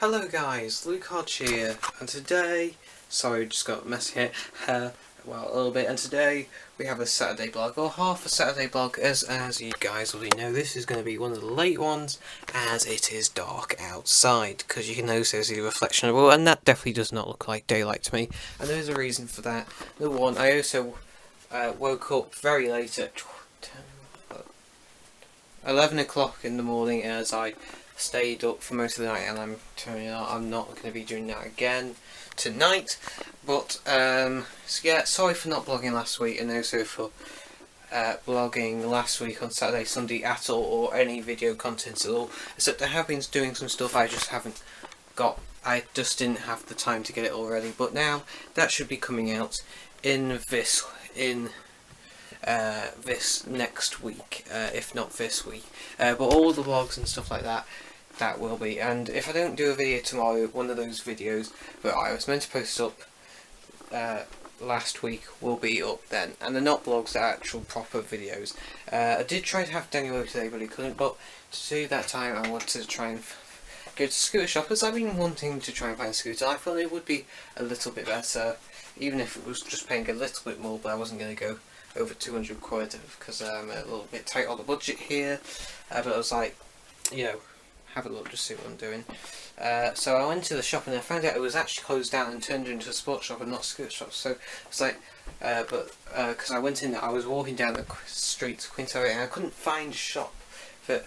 Hello guys, Luke Hodge here, and today, sorry just got messy here, well a little bit, and today we have a Saturday blog, or half a Saturday blog, as you guys already know. This is going to be one of the late ones, as it is dark outside, because you can also see the reflection of the world, and that definitely does not look like daylight to me, and there is a reason for that. Number one, I also woke up very late at 11 o'clock in the morning, as I stayed up for most of the night, and I'm turning out I'm not going to be doing that again tonight. But so yeah, sorry for not blogging last week, and also for blogging last week on Saturday, Sunday at all, or any video content at all. Except I have been doing some stuff, I just didn't have the time to get it all ready. But now that should be coming out in this next week, if not this week. But all the vlogs and stuff like that will be. And if I don't do a video tomorrow, one of those videos that I was meant to post up last week will be up then. And they're not vlogs, they're actual proper videos. I did try to have Daniel over today, but he couldn't. But to do that time, I wanted to try and go to Scooter Shoppers. I've been wanting to try and find a scooter. I thought it would be a little bit better, even if it was just paying a little bit more, but I wasn't going to go over 200 quid because I'm a little bit tight on the budget here. But I was like, you know, have a look, just see what I'm doing. So I went to the shop and I found out it was actually closed down and turned into a sports shop and not a scooter shop. So it's like, because I went in there, I was walking down the street to Queen's Area and I couldn't find a shop that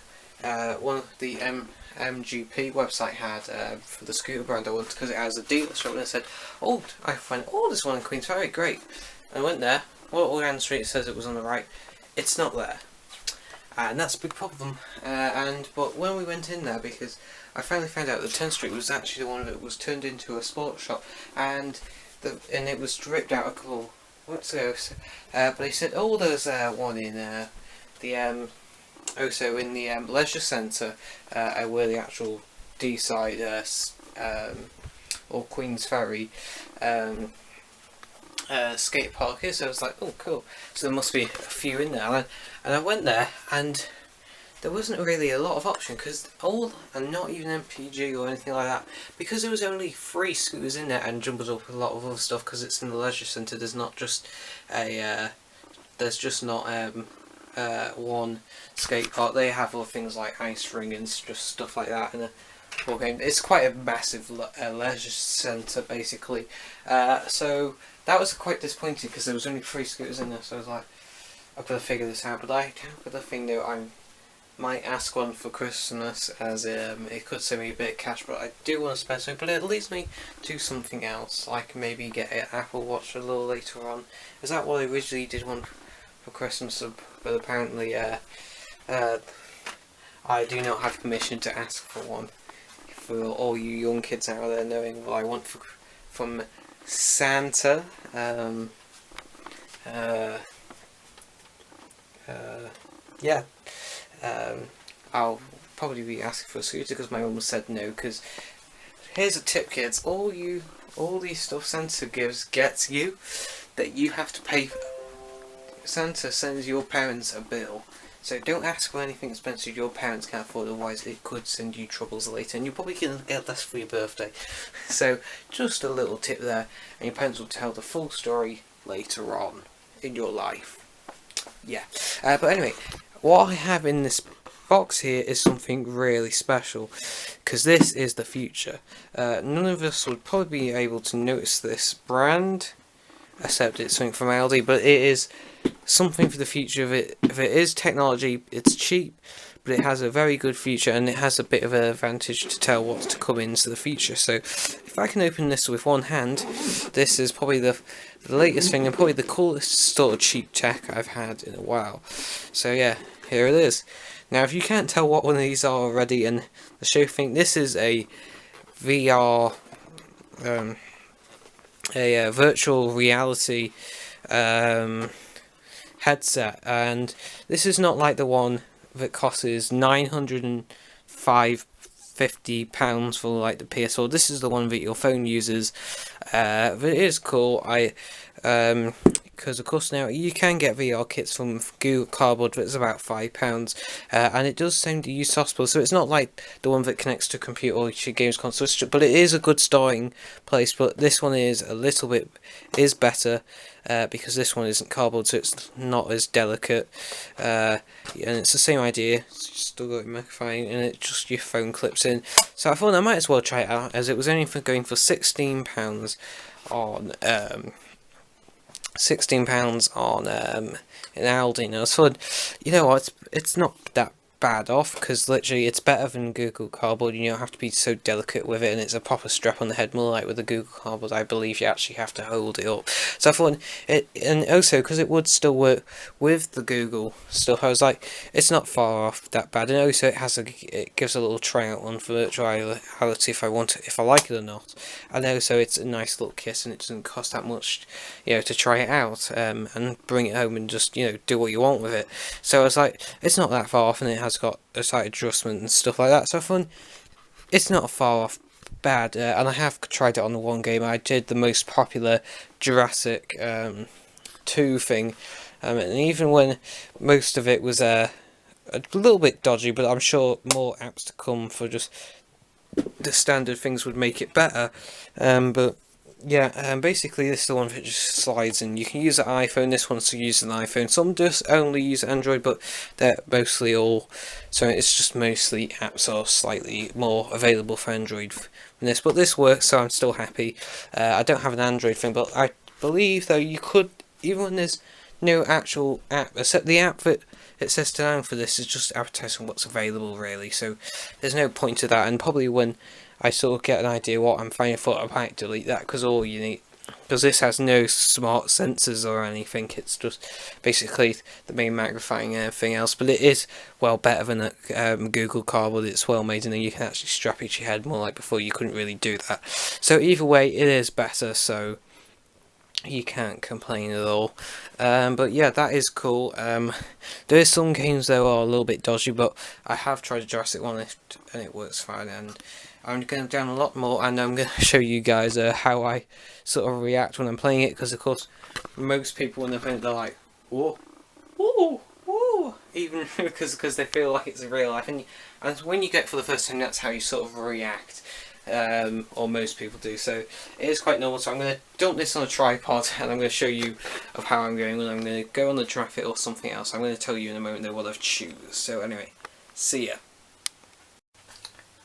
one of the MGP website had for the scooter brand I wanted, because it has a dealer shop. And I said, oh, I find this one in Queen's Area, great. And I went there. All around the street, it says it was on the right. It's not there, and that's a big problem. But when we went in there, because I finally found out that 10th Street was actually the one that was turned into a sports shop, and it was ripped out a couple months ago. But they said, oh, there's one in also in the leisure centre, where the actual D-side or Queen's Ferry skate park is. So I was like, oh cool, so there must be a few in there. And I went there and there wasn't really a lot of option, because and not even MPG or anything like that, because there was only 3 scooters in there and jumbled up with a lot of other stuff, because it's in the leisure centre. There's not just one skate park. They have other things like ice ring and just stuff like that, and it's quite a massive leisure centre basically. So that was quite disappointing, because there was only 3 scooters in there. So I was like, I've got to figure this out. But I have got the thing though, I might ask one for Christmas, as it could save me a bit of cash, but I do want to spend something. But it leads me to something else, like maybe get an Apple Watch a little later on. Is that what I originally did one for Christmas? But apparently I do not have permission to ask for one. For all you young kids out there knowing what I want from Santa, yeah, I'll probably be asking for a scooter, because my mum said no. Because here's a tip, kids: all these stuff Santa gets you, that you have to pay. Santa sends your parents a bill. So don't ask for anything expensive your parents can't afford, otherwise it could send you troubles later, and you probably can get less for your birthday. So just a little tip there, and your parents will tell the full story later on in your life. Yeah. But anyway, what I have in this box here is something really special, because this is the future. None of us would probably be able to notice this brand, except it's something from Aldi, but it is something for the future of it. If it is technology, it's cheap, but it has a very good future, and it has a bit of an advantage to tell what's to come into the future. So if I can open this with one hand, this is probably the latest thing, and probably the coolest sort of cheap tech I've had in a while. So yeah, here it is. Now if you can't tell what one of these are already, and the show thing, this is a VR, a virtual reality headset, and this is not like the one that costs £950 for like the PS4. This is the one that your phone uses. But it is cool. It because of course now you can get VR kits from Google Cardboard, but it's about £5, and it does seem to use software, so it's not like the one that connects to a computer or your games console, but it is a good starting place. But this one is a little bit better, because this one isn't cardboard, so it's not as delicate, and it's the same idea. It's still got your microphone and it just your phone clips in. So I thought I might as well try it out, as it was only going for £16 on in Aldi. And I thought, you know what, it's not that bad off, because literally it's better than Google Cardboard. You don't have to be so delicate with it, and it's a proper strap on the head, more like with the Google Cardboard. I believe you actually have to hold it up. So I thought it, and also because it would still work with the Google stuff, I was like, it's not far off that bad. And also it gives a little try out on virtual reality if I like it or not. And also it's a nice little kit, and it doesn't cost that much, to try it out, and bring it home and just do what you want with it. So I was like, it's not that far off, and it has got a slight adjustment and stuff like that. So I thought it's not far off bad, and I have tried it on the one game. I did the most popular Jurassic 2 thing, and even when most of it was a little bit dodgy, but I'm sure more apps to come for just the standard things would make it better. But yeah, basically this is the one that just slides in. You can use an iPhone. This one's to use an iPhone. Some just only use Android, but they're mostly all, so it's just mostly apps are slightly more available for Android than this. But this works, so I'm still happy. I don't have an Android thing, but I believe though you could, even when there's no actual app, except the app that it says to download for this is just advertising what's available really. So there's no point to that, and probably when I sort of get an idea what I'm finding, I thought I might delete that, because all you need, because this has no smart sensors or anything, it's just basically the main magnifying and everything else. But it is well better than a Google Cardboard. It's well made, and then you can actually strap it to your head, more like before you couldn't really do that. So either way it is better, so you can't complain at all. But yeah, that is cool. There is some games that are a little bit dodgy, but I have tried the Jurassic one and it works fine, and I'm going to down a lot more, and I'm going to show you guys how I sort of react when I'm playing it, because of course most people when they're playing it, they're like, whoa, whoa, whoa, even because they feel like it's real life, and when you get it for the first time, that's how you sort of react. Or most people do, so it is quite normal. So I'm going to dump this on a tripod, and I'm going to show you of how I'm going, and I'm going to go on the traffic or something else. I'm going to tell you in a moment though what I've choose. So anyway, see ya.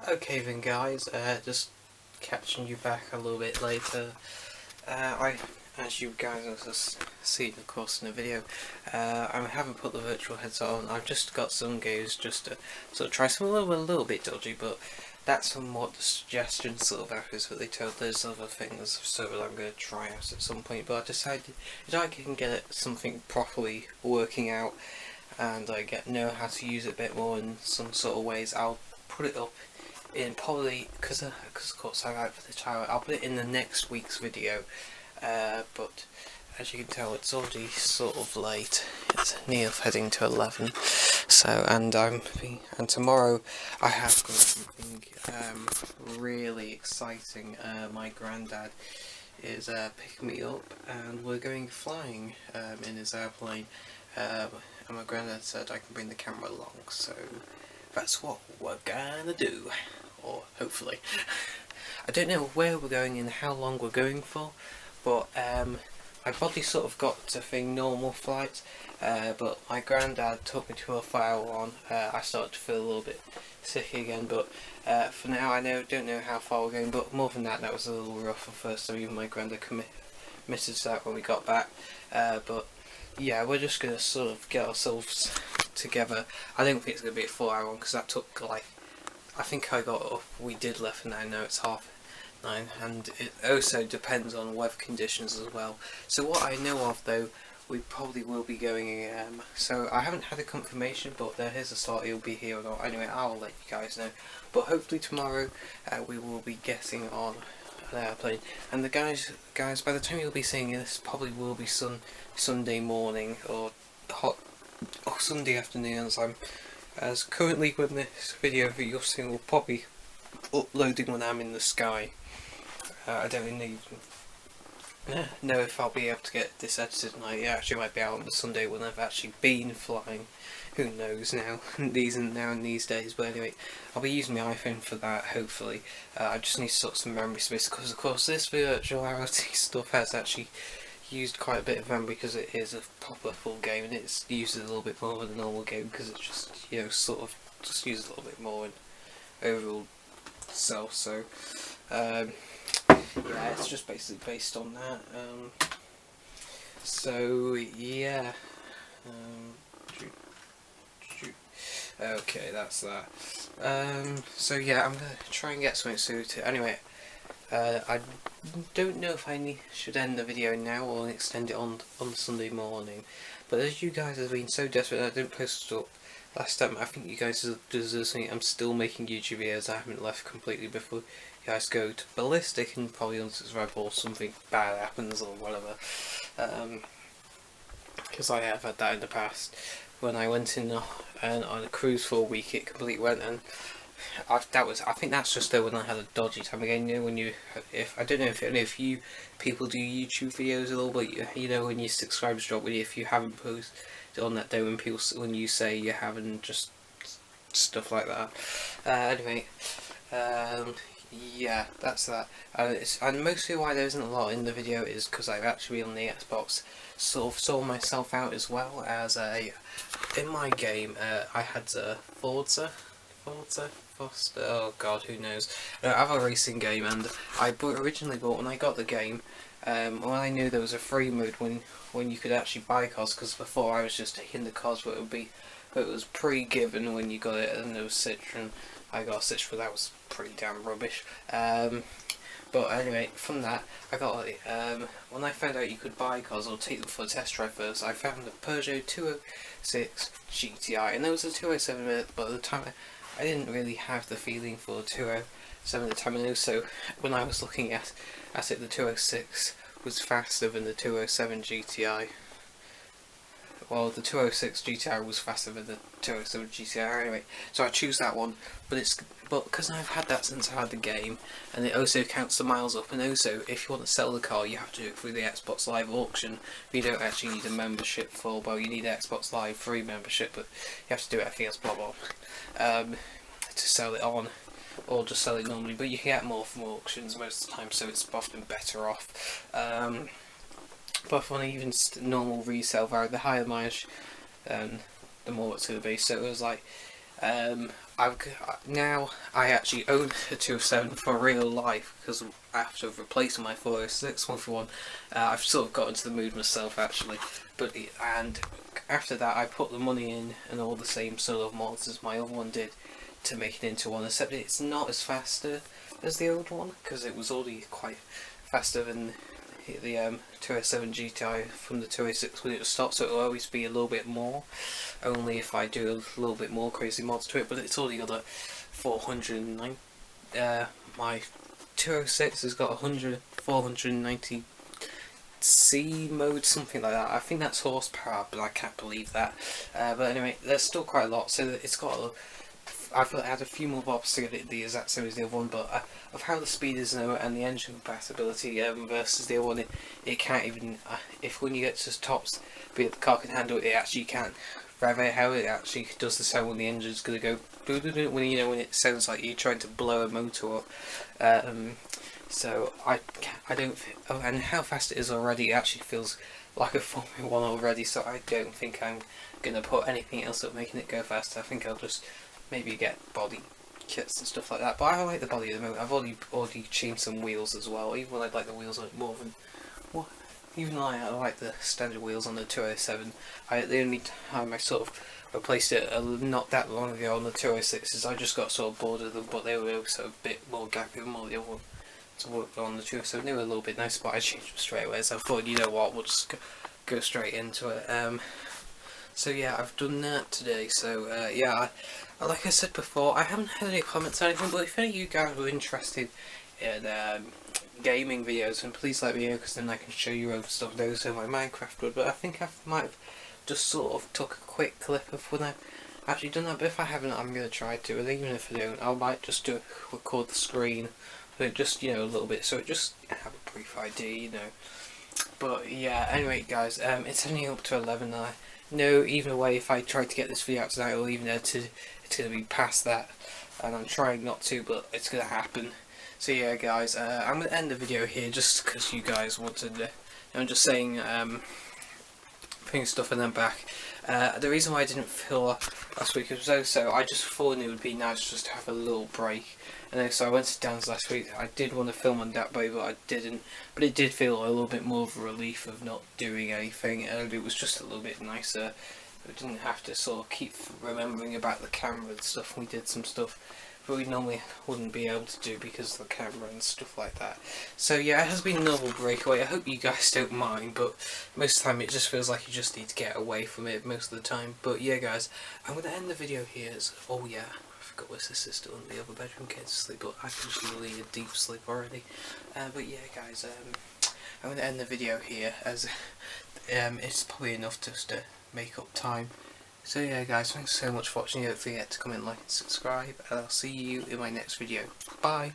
Okay then guys, just catching you back a little bit later. As you guys have just seen of course in the video, I haven't put the virtual headset on. I've just got some games just to sort of try some a little bit dodgy, but that's somewhat the suggestion sort of efforts that they told. There's other things so that I'm going to try out at some point, but I decided if I can get something properly working out, and I know how to use it a bit more in some sort of ways, I'll put it up in probably, because of course I like for the child, I'll put it in the next week's video, but as you can tell it's already sort of late. It's near heading to 11, so and tomorrow I have got something really exciting. My granddad is picking me up, and we're going flying in his airplane, and my granddad said I can bring the camera along, so that's what we're gonna do, or hopefully. I don't know where we're going and how long we're going for, but my body sort of got to think normal flight, but my granddad took me to a fire one. I started to feel a little bit sick again, but for now I don't know how far we're going, but more than that, that was a little rough at first, so even my granddad committed to that when we got back, but yeah, we're just going to sort of get ourselves together. I don't think it's going to be a 4-hour one, because that took like, I think I got up, we did left, and I know it's 9:30, and it also depends on weather conditions as well. So what I know of though, we probably will be going, so I haven't had a confirmation, but there is a start, he'll be here or not. Anyway, I'll let you guys know, but hopefully tomorrow we will be getting on an airplane, and the guys, by the time you'll be seeing this, probably will be Sunday morning or Sunday afternoon, as currently when this video that you're seeing will probably uploading when I'm in the sky. I don't need know if I'll be able to get this edited, and I actually might be out on the Sunday when I've actually been flying. Who knows now? In these days. But anyway, I'll be using my iPhone for that. Hopefully, I just need to sort some memory space because, of course, this virtual reality stuff has actually used quite a bit of memory because it is a proper full game, and it uses a little bit more than a normal game because it's just, you know, sort of just uses a little bit more in overall itself. So yeah, it's just basically based on that. So yeah, okay, that's that. So yeah, I'm gonna try and get something suited. Anyway, I don't know if I should end the video now or extend it on Sunday morning, but as you guys have been so desperate I didn't post it up last time, I think you guys deserve something. I'm still making YouTube videos. I haven't left completely before you guys go to ballistic and probably unsubscribe or something bad happens or whatever. Because I have had that in the past. When I went in on a cruise for a week, it completely went, and I think that's just though when I had a dodgy time again. You know, when I don't know if you people do YouTube videos a little bit, you know, when your subscribers drop, if you haven't posted on that day, when you say you haven't, just stuff like that. Anyway, yeah, that's that. And mostly why there isn't a lot in the video is because I've actually on the Xbox sort of sold myself out, as well as in my game I had Forza, oh god, who knows. I have a racing game, and I originally bought, when I got the game, when I knew there was a free mode when you could actually buy cars, because before I was just taking the cars, but it was pre-given when you got it, and there was Citroen. I got a Citroen, but that was pretty damn rubbish. But anyway, from that, I got when I found out you could buy cars or take them for a test drive first, I found the Peugeot 206 GTI, and there was a 207, but at the time I didn't really have the feeling for 207 at the time, and also when I was looking at it, the 206 was faster than the 207 GTI. Well, the 206 GTI was faster than the 207 GTI anyway, so I choose that one. But because I've had that since I had the game, and it also counts the miles up, and also if you want to sell the car, you have to do it through the Xbox Live auction. You don't actually need a membership for, well, you need Xbox Live free membership, but you have to do it, I think it's blah blah, to sell it on, or just sell it normally. But you can get more from auctions most of the time, so it's often better off. But on even normal resale value, the higher mileage, the more it's going to be. So it was like, now I actually own a 207 for real life, because after replacing my 406 one for one, I've sort of got into the mood myself actually. And after that, I put the money in and all the same sort of mods as my other one did to make it into one, except it's not as faster as the old one, because it was already quite faster than the 207 GTI from the 206 when it was stopped, so it'll always be a little bit more, only if I do a little bit more crazy mods to it. But it's already got a 409, my 206 has got 490 C mode, something like that. I think that's horsepower, but I can't believe that. But anyway, there's still quite a lot, so it's got I've had a few more bobs to get it the exact same as the other one, but of how the speed is now and the engine compatibility versus the other one, it can't even, if when you get to the tops, be it the car can handle it, it actually can't. Rather, how it actually does the sound when the engine's going to go, when it sounds like you're trying to blow a motor up. So I don't, and how fast it is already, it actually feels like a Formula 1 already, so I don't think I'm going to put anything else up making it go faster. I think I'll just maybe get body kits and stuff like that, but I like the body at the moment. I've already changed some wheels as well, even when I like the wheels on it more than what. Even though I like the standard wheels on the 207, the only time I sort of replaced it not that long ago on the 206 is I just got sort of bored of them, but they were also a bit more gappy than all the other one to work on the 207. They were a little bit nice, but I changed them straight away, so I thought, you know what, we'll just go straight into it. So yeah, I've done that today. So yeah, like I said before, I haven't had any comments or anything, but if any of you guys were interested in gaming videos, then please let me know, because then I can show you over stuff. Those are my Minecraft wood, but I think I might have just sort of took a quick clip of when I've actually done that, but if I haven't, I'm going to try to, and even if I don't, I might just record the screen, but just, you know, a little bit, so it just have a brief idea, you know. But yeah, anyway guys, it's only up to 11 now. No, even away, if I try to get this video out tonight or even edited, it's going to be past that. And I'm trying not to, but it's going to happen. So yeah guys, I'm going to end the video here just because you guys wanted it. I'm just saying, putting stuff in them back. The reason why I didn't film last week was also I just thought it would be nice just to have a little break. And so I went to Dan's last week. I did want to film on that way, but I didn't. But it did feel a little bit more of a relief of not doing anything, and it was just a little bit nicer. We didn't have to sort of keep remembering about the camera and stuff. We did some stuff that we normally wouldn't be able to do because of the camera and stuff like that. So yeah, it has been a novel breakaway. I hope you guys don't mind, but most of the time it just feels like you just need to get away from it most of the time. But yeah guys, I'm going to end the video here. Oh yeah, I forgot my sister's still in the other bedroom getting to sleep, but I can usually a deep sleep already. But yeah guys, I'm going to end the video here as it's probably enough just to make up time. So yeah guys, thanks so much for watching. Don't forget to comment, like and subscribe, and I'll see you in my next video. Bye!